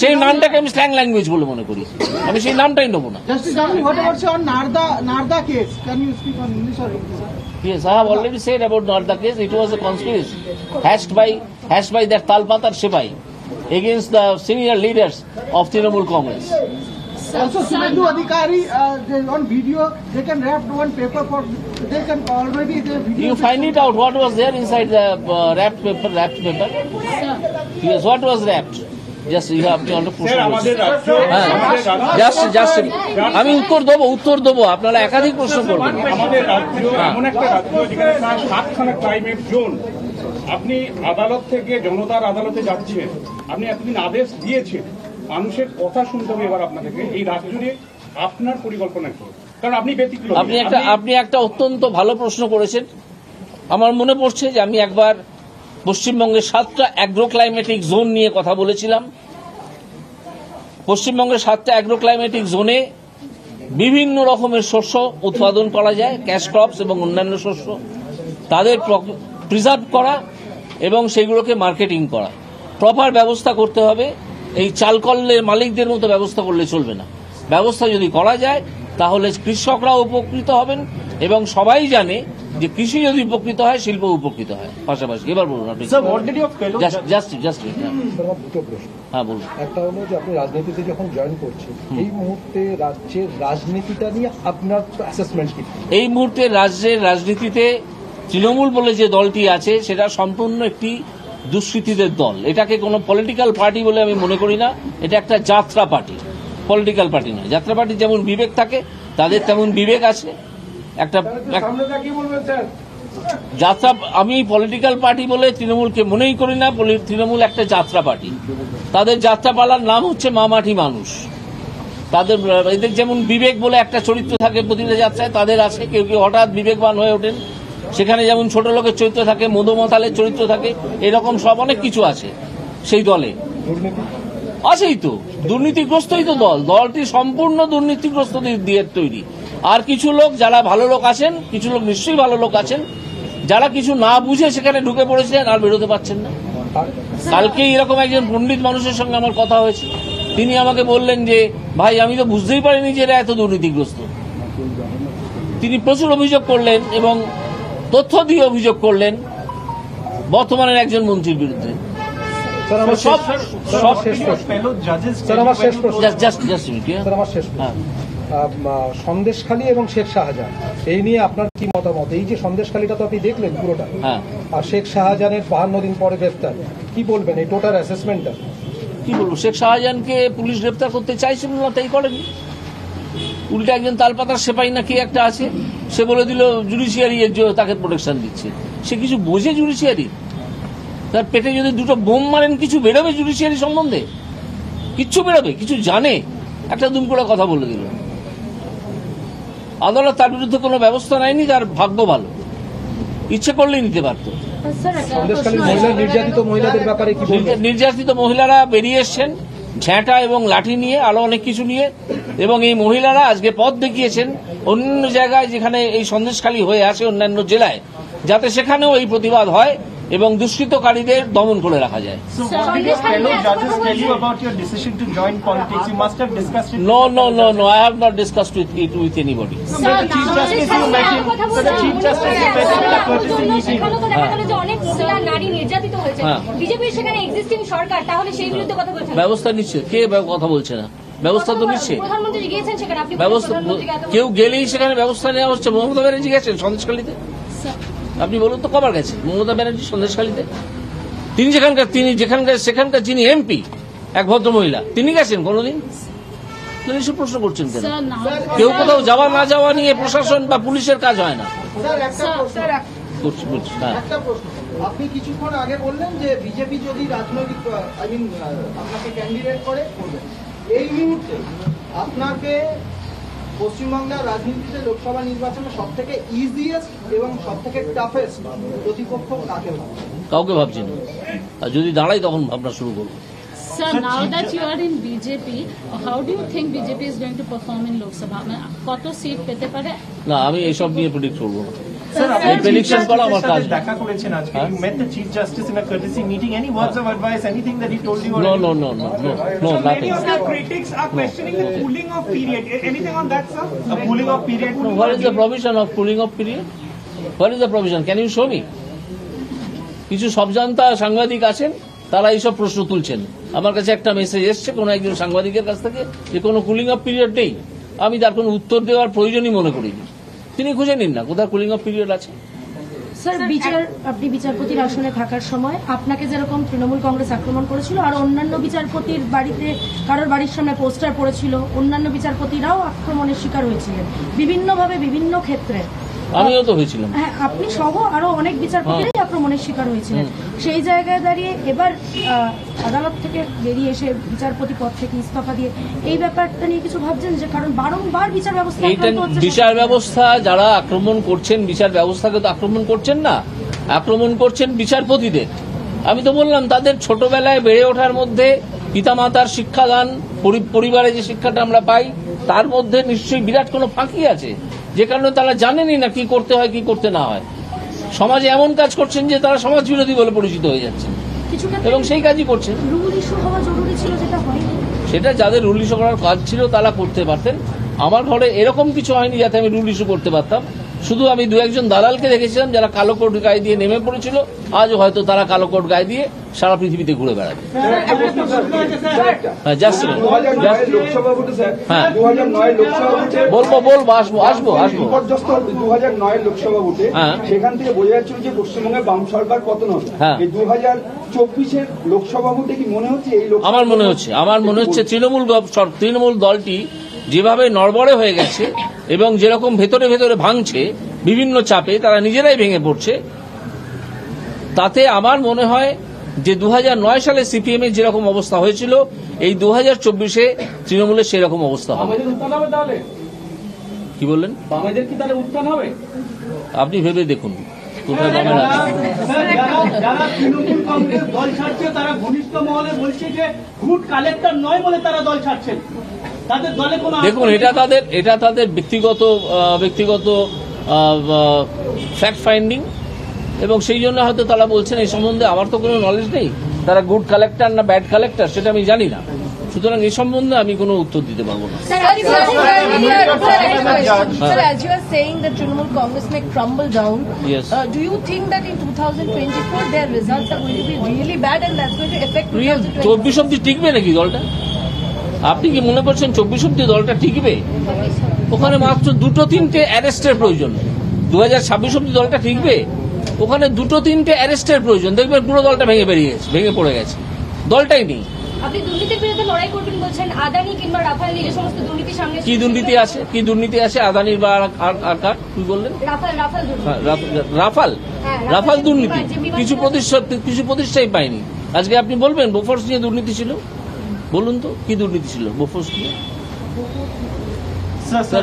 সেই নামটাকে আমি স্ল্যাং ল্যাঙ্গুয়েজ বলে মনে করি, আমি সেই নামটাই নেবো না। Yes, I have already said about Narda case. It was a conspiracy hatched by that Talpatar Sepai against the senior leaders of Trinamool Congress. Also, Subendu Adhikari, on video, they can wrap one paper for. They can already the video. You find it out what was there inside the wrapped paper. Yes, what was wrapped? Just you have to understand. Just আমি উত্তর দেবো আপনারা একাধিক প্রশ্ন করবেন। আমাদের রাজ্য এমন একটা রাজ্য যেখানে প্রায় 7খানা ক্লাইমেট জোন, আপনি আদালত থেকে জনতার আদালতে যাচ্ছেন, আপনি এতদিন আদেশ দিয়েছেন, মানুষের কথা শুনতে হবে এবার আপনাদেরকে। এই রাজ্যে আপনার পরিকল্পনা কি? কারণ আপনি ব্যতিক্রমী। আপনি একটা অত্যন্ত ভালো প্রশ্ন করেছেন। আমার মনে পড়ছে যে আমি একবার পশ্চিমবঙ্গের 7টা অ্যাগ্রো ক্লাইমেটিক জোন নিয়ে কথা বলেছিলাম। পশ্চিমবঙ্গের 7টা অ্যাগ্রো ক্লাইমেটিক জোনে বিভিন্ন রকমের শস্য উৎপাদন করা যায়, ক্যাশ ক্রপস এবং অন্যান্য শস্য, তাদের প্রিজার্ভ করা এবং সেগুলোকে মার্কেটিং করা, প্রপার ব্যবস্থা করতে হবে। এই চালকলের মালিকদের মতো ব্যবস্থা করলে চলবে না। ব্যবস্থা যদি করা যায় তাহলে কৃষকরা উপকৃত হবেন এবং সবাই জানে যে কৃষি যদি উপকৃত হয় শিল্প উপকৃত হয় পাশাপাশি। এবার বলুন আপনি। হ্যাঁ বলুন। একটা হলো যে আপনি রাজনীতিতে যখন জয়েন করছেন, এই মুহূর্তে রাজ্যের রাজনীতিটা নিয়ে আপনার অ্যাসেসমেন্ট কি? এই মুহূর্তে রাজ্যের রাজনীতিতে তৃণমূল বলে যে দলটি আছে সেটা সম্পূর্ণ একটি দুষ্কৃতীদের দল। এটাকে কোনো পলিটিক্যাল পার্টি বলে আমি মনে করি না। এটা একটা যাত্রা পার্টি, পলিটিক্যাল পার্টি নয়। যাত্রা পার্টির যেমন বিবেক থাকে তাদের তেমন বিবেক আছে। একটা যাত্রা, আমি পলিটিক্যাল পার্টি বলে তৃণমূলকে মনেই করি না। তৃণমূল একটা যাত্রা পার্টি। তাদের যাত্রাপালার নাম হচ্ছে মামাটি মানুষ। তাদের এদের যেমন বিবেক বলে একটা চরিত্র থাকে প্রতিটা যাত্রায়, তাদের আছে। কেউ কেউ হঠাৎ বিবেকবান হয়ে ওঠেন, সেখানে যেমন ছোট লোকের চরিত্র থাকে, মধুমতালের চরিত্র থাকে, এরকম সব অনেক কিছু আছে সেই দলে। আছেই তো, দুর্নীতিগ্রস্তই তো দলটি সম্পূর্ণ দুর্নীতিগ্রস্ত দিয়ে তৈরি। আর কিছু লোক যারা ভালো লোক আছেন, কিছু লোক নিশ্চয়ই ভালো লোক আছেন, যারা কিছু না বুঝে সেখানে ঢুকে পড়েছেন আর বেরোতে পারছেন না। কালকে এরকম একজন পণ্ডিত মানুষের সঙ্গে আমার কথা হয়েছে। তিনি আমাকে বললেন যে ভাই আমি তো বুঝতেই পারিনি যে এরা এত দুর্নীতিগ্রস্ত। তিনি প্রচুর অভিযোগ করলেন এবং তথ্য দিয়ে অভিযোগ করলেন বর্তমানের একজন মন্ত্রীর বিরুদ্ধে। সন্দেশখালী এবং শেখ শাহজাহান, এই নিয়ে আপনার কি মতামত? এই যে সন্দেশখালীটা তো আপনি দেখলেন পুরোটা, আর শেখ শাহজাহানের 52 দিন পরে গ্রেফতার, কি বলবেন এই টোটাল অ্যাসেসমেন্টটা? কি বলবো, শেখ শাহজাহানকে পুলিশ গ্রেফতার করতে চাইছিল না, তাই করেনি। উল্টে একজন তালপাতার সেপাই না কি একটা আছে, সে বলে দিল জুডিশিয়ারি তাকে প্রোটেকশন দিচ্ছে। সে কিছু বোঝে জুডিশিয়ারি? তার পেটে যদি দুটো বোম মারেন কিছু বেরোবে জুডিশিয়ারি সম্বন্ধে? কিচ্ছু বেরোবে? কিছু জানে? একটা দুম করে কথা বলে দিল। আদালত তার বিরুদ্ধে কোনো ব্যবস্থা নেয়নি, তার ভাগ্য ভালো, ইচ্ছে করলেই নিতে পারত। নির্যাতিত মহিলারা বেরিয়ে এসছেন, ঝ্যাঁটা এবং লাঠি নিয়ে আরো অনেক কিছু নিয়ে, এবং এই মহিলারা আজকে পথ দেখিয়েছেন অন্যান্য জায়গায় যেখানে এই সন্দেশখালী হয়ে আসে অন্যান্য জেলায়, যাতে সেখানেও এই প্রতিবাদ হয় এবং দুষ্কৃতকারীদের দমন করে রাখা যায়। So what did your fellow judges tell you about your decision to join politics? You must have discussed it. No. I have not discussed it with anybody. So the Chief Justice you met in, the Chief Justice you met in a courtesy meeting. সেখানে তো দেখা গেল যে অনেক মহিলা নারী নির্যাতিত হয়েছে। বিজেপির সেখানে এক্সিস্টিং সরকার, তাহলে সেই বিরুদ্ধে কথা বলছেন? ব্যবস্থা নিচ্ছে কে? কথা বলছে না, ব্যবস্থা তো নিচ্ছে প্রধানমন্ত্রী গিয়েছেন সেখানে, আপনি ব্যবস্থা, কেউ গেলেই সেখানে ব্যবস্থা নেওয়া হচ্ছে। মমতা ব্যানার্জি গেছেন সন্দেশখালীতে? আপনি বলুন তো কবার গেছে মমতা ব্যানার্জি সন্দেশখালীতে? তিনি সেখানকার যিনি এমপি, এক ভদ্র মহিলা, তিনি গেছেন কোনোদিন? এসব প্রশ্ন করছেন কেন? কেউ কোথাও যাওয়া না যাওয়া নিয়ে প্রশাসন বা পুলিশের কাজ হয় না। আপনি কিছুক্ষণ আগে বললেন যে বিজেপি যদি রাজনৈতিক আপনাকে ক্যান্ডিডেট করে করবেন, এই মুহূর্তে আপনাকে পশ্চিমবাংলার রাজনীতিতে লোকসভা নির্বাচনে সব থেকে ইজিয়েস্ট এবং সব থেকে টাফেস্ট প্রতিপক্ষ কাকে ভাবছেন? কাউকে ভাবছি না, আর যদি দাঁড়াই তখন ভাবনা শুরু করবো। Sir, now that you are in BJP, how do you think BJP is going to perform in Lok Sabha? কত সিট পেতে পারে? না, আমি এইসব নিয়ে প্রেডিক্ট করবো না। Sir, এই প্রেডিকশন করা আমার কাজ। দেখা করেছেন আজকে, you met the Chief Justice in a courtesy meeting. Any words of advice, anything that he told you? No, So many nothing. of the critics are questioning the cooling off period. Anything on that, sir? A cooling off period. No, what is the provision of cooling off period? What is the provision? Can you show me? কিছু সবজান্তা সাংবাদিক আছেন, তারা এইসব প্রশ্ন তুলছেন। আমার কাছে একটা মেসেজ এসছে কোন একজন সাংবাদিকের কাছ থেকে যে কোনো কুলিং অফ পিরিয়ড নেই। আমি তার কোনো উত্তর দেওয়ার প্রয়োজনই মনে করিনি। তিনি খুঁজে নিন না কোথায় কুলিং অফ পিরিয়ড আছে। স্যার, আপনি বিচারপতির আসনে থাকার সময় আপনাকে যেরকম তৃণমূল কংগ্রেস আক্রমণ করেছিল, আর অন্যান্য বিচারপতির বাড়িতে কারোর বাড়ির সামনে পোস্টার পড়েছিল, অন্যান্য বিচারপতিরাও আক্রমণের শিকার হয়েছিলেন বিভিন্নভাবে বিভিন্ন ক্ষেত্রে। আমিও তো হয়েছিলাম। হ্যাঁ, আপনি সহ আরো অনেক বিচারপতিরাই আক্রমণের শিকার হয়েছিলেন। সেই জায়গায় দাঁড়িয়ে এবার আদালত থেকে বেরিয়ে এসে বিচারপতি পদ থেকে ইস্তফা দিয়ে এই ব্যাপারটা নিয়ে কিছু ভাবছেন? যে কারণ বারংবার বিচার ব্যবস্থা, বিচার ব্যবস্থা যারা আক্রমণ করছেন, বিচার ব্যবস্থাকে তো আক্রমণ করছেন না, আক্রমণ করছেন বিচারপতিদের। আমি তো বললাম তাদের ছোটবেলায় বেড়ে ওঠার মধ্যে পিতামাতার শিক্ষাদান, পরিবারে যে শিক্ষাটা আমরা পাই, তার মধ্যে নিশ্চয়ই বিরাট কোনো ফাঁকি আছে, যে কারণে তারা জানেনই না কি করতে হয় কি করতে না হয়। সমাজে এমন কাজ করছেন যে তারা সমাজ বিরোধী বলে পরিচিত হয়ে যাচ্ছেন এবং সেই কাজই করছেন। সেটা যাদের রুল ইস্যু করার কাজ ছিল তারা করতে পারতেন। আমার ঘরে এরকম কিছু হয়নি যাতে আমি রুল ইস্যু করতে পারতাম। শুধু আমি দু একজন দালালকে দেখেছিলাম যারা কালো কোট গায়ে দিয়ে নেমে পড়েছিল, আজও হয়তো তারা কালো কোট গায়ে দিয়ে সারা পৃথিবীতে ঘুরে বেড়াবে। বলবো আসবো 2009 লোকসভা ভোটে সেখান থেকে বোঝা যাচ্ছিল যে পশ্চিমবঙ্গে বাম সরকার পতন হবে। এই 2024 লোকসভা ভোটে কি মনে হচ্ছে? আমার মনে হচ্ছে তৃণমূল দলটি যেভাবে নড়বড়ে হয়ে গেছে এবং যেরকম ভেতরে ভেতরে ভাঙছে বিভিন্ন চাপে, তারা নিজেরাই ভেঙে পড়ছে, তাতে আমার মনে হয় যে 2009 সালে সিপিএম এর যেরকম অবস্থা হয়েছিল, এই 2024-এ তৃণমূলের সেরকম অবস্থা হবে। কি বললেন? বামেদের কি তাহলে উত্থান হবে? আপনি ভেবে দেখুন কোথায় বামের আছে। যারা তৃণমূল কংগ্রেস দল ছাড়ছে তারা ঘনিষ্ঠ মহলে বলছে যে গুড কালেক্টর নয় বলে তারা দল ছাড়ছেন। দেখুন, এটা তাদের ব্যক্তিগত ফ্যাক্ট ফাইন্ডিং, এবং সেই জন্য হয়তো তারা বলছেন। এই সম্বন্ধে আমার তো কোনো নলেজ নেই, তারা গুড কালেক্টর না ব্যাড কালেক্টর সেটা আমি জানি না, সুতরাং এই সম্বন্ধে আমি কোনো উত্তর দিতে পারবো না। Sir, as you are saying that Trinamool Congress may crumble down, yes. Do you think that in 2024 their results are going to be really bad and that's going to affect 2024? 24 অব্দি টিকবে নাকি দলটা? আপনি কি মনে করছেন 24 অব্দি দলটা টিকবে? ওখানে মাত্র 2-3টে অ্যারেস্টের প্রয়োজন। 2026 অব্দি দলটা টিকবে? ওখানে 2-3টে অ্যারেস্টের প্রয়োজন। দেখবেন পুরো দলটা ভেঙে পড়ে গেছে, দলটাই নেই। আপনি দুর্নীতির বিরুদ্ধে লড়াই করবেন বলছেন, আদানি কিংবা রাফাল নিয়ে যে সমস্ত দুর্নীতির সামনে কি দুর্নীতি আছে আদানির বা আর কার? কি বললেন? রাফাল দুর্নীতি কিছু প্রতিষ্ঠাই পায়নি। আজকে আপনি বলবেন বোফোর্স নিয়ে দুর্নীতি ছিল? বলুন তো কি দুর্নীতি ছিল বোফোর্স নিয়ে?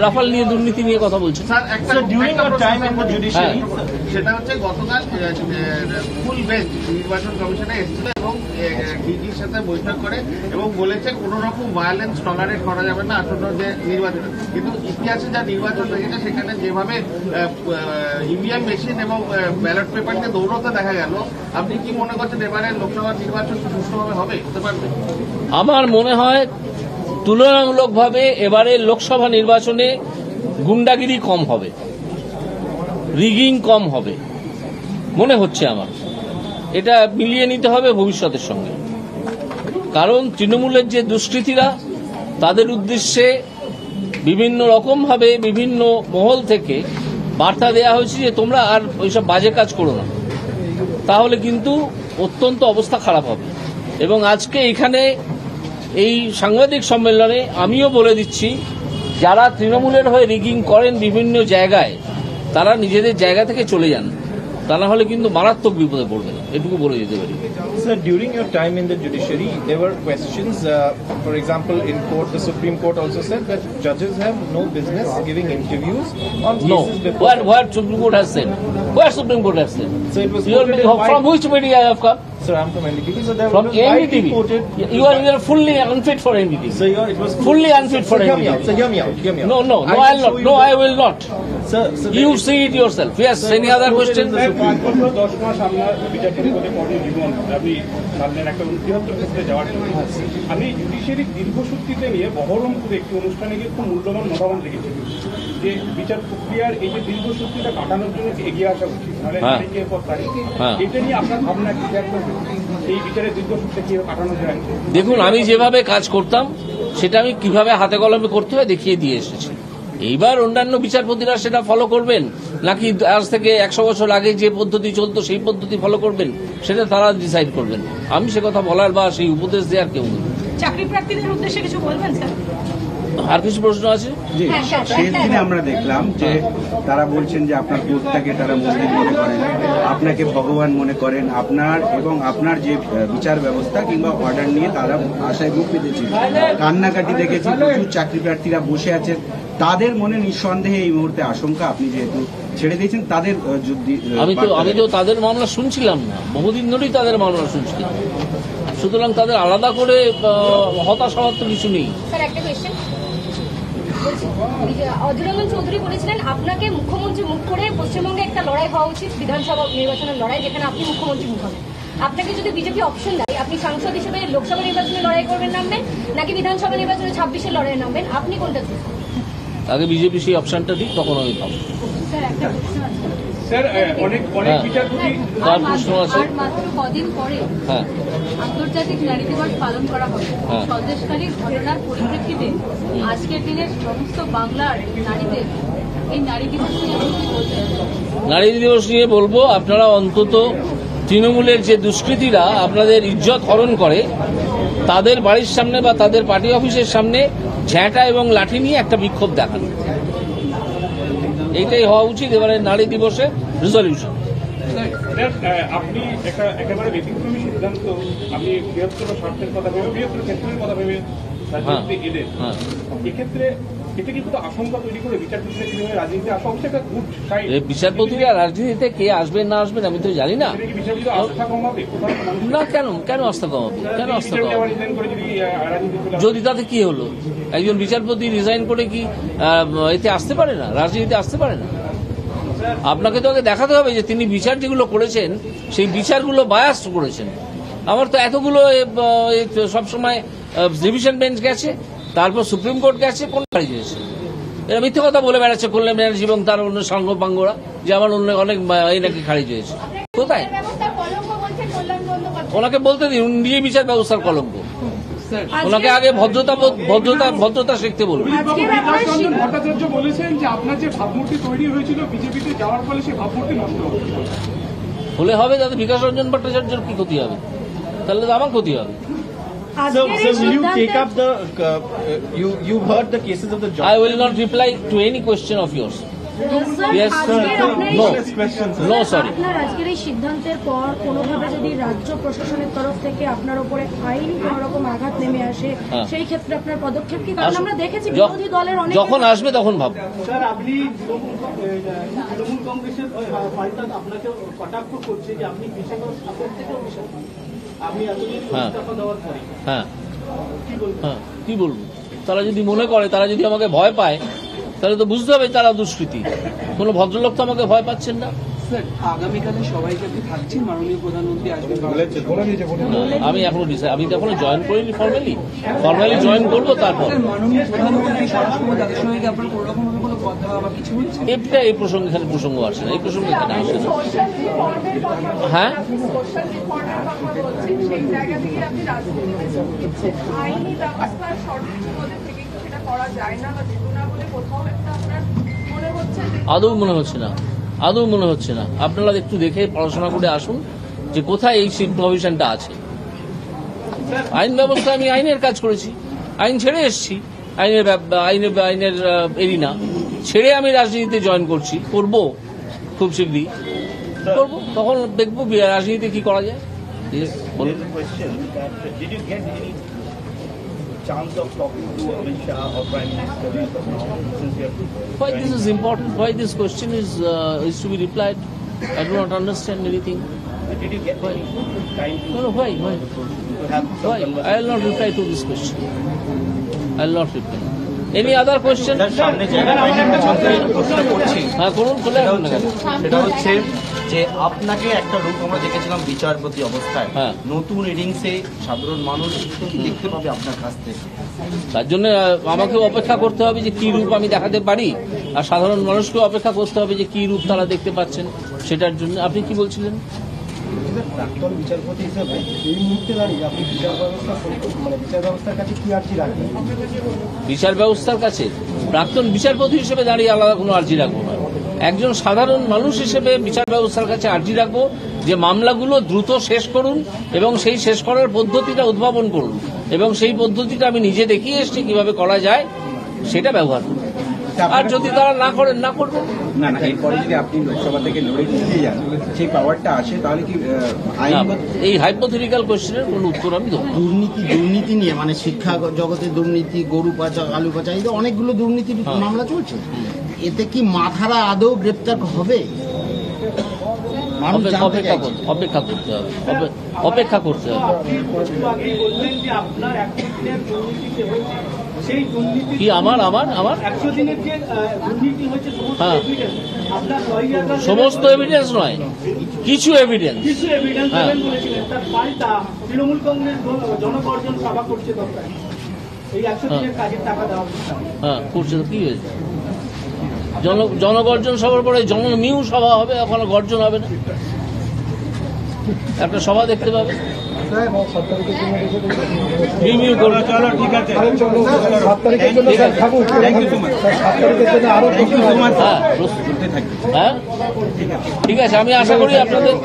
রাফাল নিয়ে দুর্নীতি নিয়ে কথা বলছেন। During your time in the judiciary, সেটা হচ্ছে গতকাল ফুল বেঞ্চ নির্বাচন কমিশনে এসেছিল এবং ডিজির সাথে বৈঠক করে এবং বলেছে কোন রকম ভায়োলেন্স টলারেট করা যাবে না আসন্ন যে নির্বাচন। কিন্তু ইতিহাসে যা নির্বাচন হয়েছে সেখানে যেভাবে ইভিএম মেশিন এবং ব্যালট পেপারকে দৌড়তে দেখা গেল, আপনি কি মনে করছেন এবারে লোকসভা নির্বাচন সুষ্ঠুভাবে হবে, হতে পারবে? আমার মনে হয় তুলনামূলকভাবে এবারে লোকসভা নির্বাচনে গুন্ডাগিরি কম হবে, রিগিং কম হবে মনে হচ্ছে আমার। এটা মিলিয়ে নিতে হবে ভবিষ্যতের সঙ্গে, কারণ তৃণমূলের যে দুষ্কৃতীরা তাদের উদ্দেশ্যে বিভিন্ন রকমভাবে বিভিন্ন মহল থেকে বার্তা দেওয়া হয়েছে যে তোমরা আর ওইসব বাজে কাজ করো না, তাহলে কিন্তু অত্যন্ত অবস্থা খারাপ হবে। এবং আজকে এখানে এই সাংবাদিক সম্মেলনে আমিও বলে দিচ্ছি, যারা তৃণমূলের হয়ে রিগিং করেন বিভিন্ন জায়গায় তারা নিজেদের জায়গা থেকে চলে যান, তা না হলে কিন্তু মারাত্মক বিপদে পড়বেন, এটুকু বলে দিতে পারি। Sir, during your time in the judiciary, there were questions. For example, in court, the Supreme Court also said that judges have no business giving interviews on cases before. Where Supreme Court has said? Where Supreme Court has said? So it was from which media I have come? Sir, I'm from NDTV. So there From was NDTV. You are fully unfit for NDTV. So it was fully unfit for NDTV. NDTV. Hear me out. No, I'll not. No, I will not. Sir, You see it yourself. Yes. Any other question? 10 মাস আপনার বিচারপতি পদে পদে জীবন আপনি ভাবলেন একটা বৃহত্তর ক্ষেত্রে যাওয়ার জন্য। আমি জুডিশিয়ারি দীর্ঘসূত্রিতে নিয়ে বহরমপুরে একটি অনুষ্ঠানে গিয়ে খুব মূল্যবান মতামত রেখেছি যে বিচার প্রক্রিয়ার এই যে দীর্ঘসূত্রিতা কাটানোর জন্য এগিয়ে আসা উচিত, নাহলে তারিখের পর তারিখ। এটা নিয়ে আপনার ভাবনা কি, এই বিচারের দীর্ঘসূত্রে কিভাবে কাটানো যায়? দেখুন, আমি যেভাবে কাজ করতাম সেটা আমি কিভাবে হাতে কলমে করতে হয় দেখিয়ে দিয়ে এসেছি। এইবার অন্যান্য বিচারপতিরা সেটা ফলো করবেন নাকি আজ থেকে 100 বছর আগে যে পদ্ধতি চলতো সেই পদ্ধতি ফলো করবেন, সেটা তারা ডিসাইড করবেন। আমি সে কথা বলার বা সেই উপদেশ দেওয়ার কেউ নেই। চাকরি প্রার্থীদের উদ্দেশ্যে কিছু বলবেন স্যার? আর কিছু প্রশ্ন আছে? শেষ দিনে আমরা দেখলাম যে তারা বলছেন যে আপনার কোর্টটাকে তারা মন্দির মনে করেন, আপনাকে ভগবান মনে করেন, আপনার এবং আপনার যে বিচার ব্যবস্থা কিংবা অর্ডার নিয়ে তারা আশায় বুক পেতেছিল। কান্নাকাটি দেখেছি, প্রচুর চাকরি প্রার্থীরা বসে আছেন, তাদের মনে নিঃসন্দেহে এই মুহূর্তে আশঙ্কা আপনি যেহেতু ছেড়ে দিয়েছেন তাদের আমি তো তাদের মামলা শুনছিলাম না, বহুদিন ধরেই তাদের মামলা শুনছিলাম, সুতরাং তাদের আলাদা করে হতাশ হওয়ার তো কিছু নেই। স্যার একটা কোয়েশ্চেন, অধীর রঞ্জন চৌধুরী বলেছিলেন আপনাকে মুখ্যমন্ত্রী মুখ করে পশ্চিমবঙ্গে একটা লড়াই হওয়া উচিত, বিধানসভা নির্বাচনের লড়াই, যেখানে আপনি মুখ্যমন্ত্রী মুখ হবেন। আপনাকে যদি বিজেপি অপশন দেয়, আপনি সাংসদ হিসেবে লোকসভা নির্বাচনে লড়াই করবেন নামবেন নাকি বিধানসভা নির্বাচনে 26-এর লড়াইয়ে নামবেন, আপনি কোনটা চুজ করবেন? আগে বিজেপি সেই অপশনটা দিক, তখন আমি পাবো। স্যার অনেক বিচারপতি তার প্রশ্ন আছে। মাত্র কদিন পরে আন্তর্জাতিক নারী দিবস পালন করা হবে। সন্দেশখালীর ঘটনার পরিপ্রেক্ষিতে আজকের দিনের সমস্ত বাংলার নারীদের এই নারী দিবস নিয়ে নারী দিবস নিয়ে বলবো, আপনারা অন্তত তৃণমূলের যে দুষ্কৃতীরা আপনাদের ইজ্জত হরণ করে তাদের বাড়ির সামনে বা তাদের পার্টি অফিসের সামনে ঝ্যাঁটা এবং লাঠি নিয়ে একটা বিক্ষোভ দেখান, এইটাই হওয়া উচিত এবারে নারী দিবসের রেজলিউশন। আপনি একেবারে ব্যতিক্রমী সিদ্ধান্ত, আপনি বৃহত্তর স্বার্থের কথা ভেবে, বৃহত্তর ক্ষেত্রের কথা ভেবে এলেন। এক্ষেত্রে এটা কি আশঙ্কা তৈরি করে বিচারপতিরা কিভাবে রাজনীতিতে আসা উচিত? একটা গুড সাইড, বিচারপতিরা রাজনীতিতে কে আসবেন না আসবেন আমি তো জানি না। আস্থা কমাবে না, কেন আস্থা কমাবে? কেন আস্থা কমাবে? যদি তাতে কি হলো? একজন বিচারপতি রিজাইন করে কি এতে আসতে পারে না, রাজনীতিতে আসতে পারে না? আপনাকে তো আগে দেখাতে হবে যে তিনি বিচার যেগুলো করেছেন সেই বিচারগুলো বায়াস করেছেন। আমার তো এতগুলো সবসময় ডিভিশন বেঞ্চ গেছে, তারপর সুপ্রিম কোর্ট গেছে, কোন খারিজ হয়েছে? এরা মিথ্যে কথা বলে বেড়াচ্ছে কল্যাণ ব্যানার্জি এবং তার অন্য সাঙ্গপাঙ্গরা যে আমার অনেক এই নাকি খারিজ হয়েছে। কোথায়? ওনাকে বলতে দিন, উনি নিজে বিচার ব্যবস্থার কলঙ্ক। ওনাকে আগে ভদ্রতা শিখতে বলুন। ভট্টাচার্য বলেছেন যে আপনার যে ভাবমূর্তি তৈরি হয়েছিল বিজেপিতে যাওয়ার ফলে সেই ভাবমূর্তি নষ্ট হলে হবে, তাতে বিকাশ রঞ্জন ভট্টাচার্যের কি ক্ষতি হবে? তাহলে তো আমার ক্ষতি হবে। So will you take up the? You've heard the cases of the. I will not reply to any question of yours. Yes, no, sorry. আপনার আজকের এই সিদ্ধান্তের পর কোনোভাবে যদি রাজ্য প্রশাসনের তরফ থেকে আপনার উপরে আইনি কোনো রকম আঘাত নেমে আসে, সেই ক্ষেত্রে আপনার পদক্ষেপ কি? কারণ আমরা দেখেছি বিরোধী দলের অনেক যখন আসবে তখন ভাববো। স্যার, আপনি তৃণমূল কংগ্রেসের পাল্টা আপনাকে কটাক্ষ করছে যে আপনি বিশেষজ্ঞ সাপোর্ট থেকে আপনি এতদিন ইস্তফা দেওয়ার পরে হ্যাঁ, কি বলবো? তারা যদি মনে করে, তারা যদি আমাকে ভয় পায়, তাহলে তো বুঝতে হবে তারা দুষ্কৃতী। কোনো ভদ্রলোক তো আমাকে ভয় পাচ্ছেন না। স্যার, আগামীকালে সবাই যাতে থাকছেন, মাননীয় প্রধানমন্ত্রী আসবেন, আমি এখনো জয়েন করিনি ফর্মালি জয়েন করবো তারপর। মাননীয় প্রধানমন্ত্রী সরাসরি তাদের সঙ্গে আপনার কোনো রকম কোনো কথা বা কিছু বলছেন? এই প্রসঙ্গে এখানে প্রসঙ্গ আসে না, এই প্রসঙ্গে এখানে আসে না। হ্যাঁ, সেই জায়গা থেকে আপনি রাজনীতিতে আইনি ব্যবস্থার সর্বোচ্চ পদে থেকে সেটা করা যায় না বা যেত না বলে কোথাও একটা আপনার মনে হচ্ছে? আদৌ মনে হচ্ছে না। আপনারা একটু দেখে পড়াশোনা করে আসুন যে কোথায় এই প্রভিশনটা আছে। আইন ব্যবস্থা, আমি আইনের কাজ করেছি, আইন ছেড়ে এসেছি, আইনের এরিনা ছেড়ে আমি রাজনীতিতে জয়েন করবো খুব শীঘ্রই করবো, তখন দেখবো রাজনীতিতে কি করা যায়। chance of talking to Amit Shah or Prime Minister since you have... Why this is important? Why this question is to be replied? I do not understand anything. Did you get any time to... No, why? To have some Why? I will not reply to this question. I will not reply. Any other question? হ্যাঁ, করুন, চলে আসুন না। সেটা হচ্ছে যে আপনাকে একটা রূপ আমরা দেখেছিলাম বিচারপতি অবস্থায়, নতুন ইনিংসে সাধারণ মানুষ কি দেখতে পাবে আপনার কাছ থেকে? তার জন্য আমাকেও অপেক্ষা করতে হবে যে কি রূপ আমি দেখাতে পারি, আর সাধারণ মানুষকেও অপেক্ষা করতে হবে যে কি রূপ তারা দেখতে পাচ্ছেন সেটার জন্য। আপনি কি বলছিলেন? প্রাক্তন বিচারপতি হিসেবে এই মুহূর্তে দাঁড়িয়ে আপনি বিচার ব্যবস্থার কাছে কি আর্জি রাখবেন? বিচার ব্যবস্থার কাছে প্রাক্তন বিচারপতি হিসেবে দাঁড়িয়ে আলাদা কোনো আর্জি রাখবো না। একজন সাধারণ মানুষ হিসেবে বিচার ব্যবস্থার কাছে আর্জি রাখবো যে মামলাগুলো দ্রুত শেষ করুন এবং সেই শেষ করার পদ্ধতিটা উদ্ভাবন করুন, এবং সেই পদ্ধতিটা আমি নিজে দেখিয়ে এসেছি কিভাবে করা যায়, সেটা ব্যবহার করুন। আর যদি তারা না করেন, না করবেন না। এরপরে যদি আপনি লোকসভা থেকে লড়ে জিতে যান, সেই পাওয়ারটা আসে, তাহলে কি এই হাইপোথেটিক্যাল কোশ্চেনের কোনো উত্তর আমি দেবো? দুর্নীতি নিয়ে, মানে শিক্ষা জগতে দুর্নীতি, গরু পাচার, আলু পাচার, এই অনেকগুলো দুর্নীতির মামলা চলছে। এতে কি মাথারা আদৌ গ্রেপ্তার হবে? অপেক্ষা করতে হবে। কি আমার সমস্ত এভিডেন্স নয়, কিছু এভিডেন্স। তৃণমূল কংগ্রেস জনগর্জন সভা করছে দরকার, এই 100 দিনের কাজের টাকা দেওয়া করছে তো কি হয়েছে? জনগর্জন সভার পরে জনমিউ সভা হবে, ওখানে গর্জন হবে না, একটা সভা দেখতে পাবে। ঠিক আছে, আমি আশা করি আপনাদের।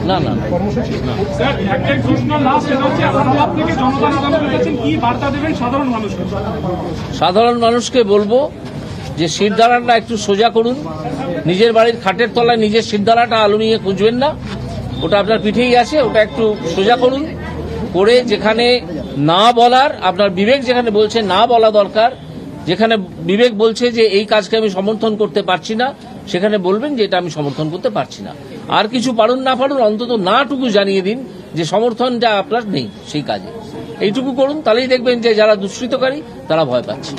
না, সাধারণ মানুষকে বলবো যে শিরদাঁড়াটা একটু সোজা করুন। নিজের বাড়ির খাটের তলায় নিজের শিরদাঁড়াটা আলু নিয়ে খুঁজবেন না, ওটা আপনার পিঠেই আছে, ওটা একটু সোজা করুন। করে যেখানে না বলার, আপনার বিবেক যেখানে বলছে না বলা দরকার, যেখানে বিবেক বলছে যে এই কাজকে আমি সমর্থন করতে পারছি না, সেখানে বলবেন যে এটা আমি সমর্থন করতে পারছি না। আর কিছু পারুন না পারুন, অন্তত নাটুকু জানিয়ে দিন যে সমর্থনটা আপনার নেই সেই কাজে। এইটুকু করুন, তাহলেই দেখবেন যে যারা দুষ্কৃতকারী তারা ভয় পাচ্ছে।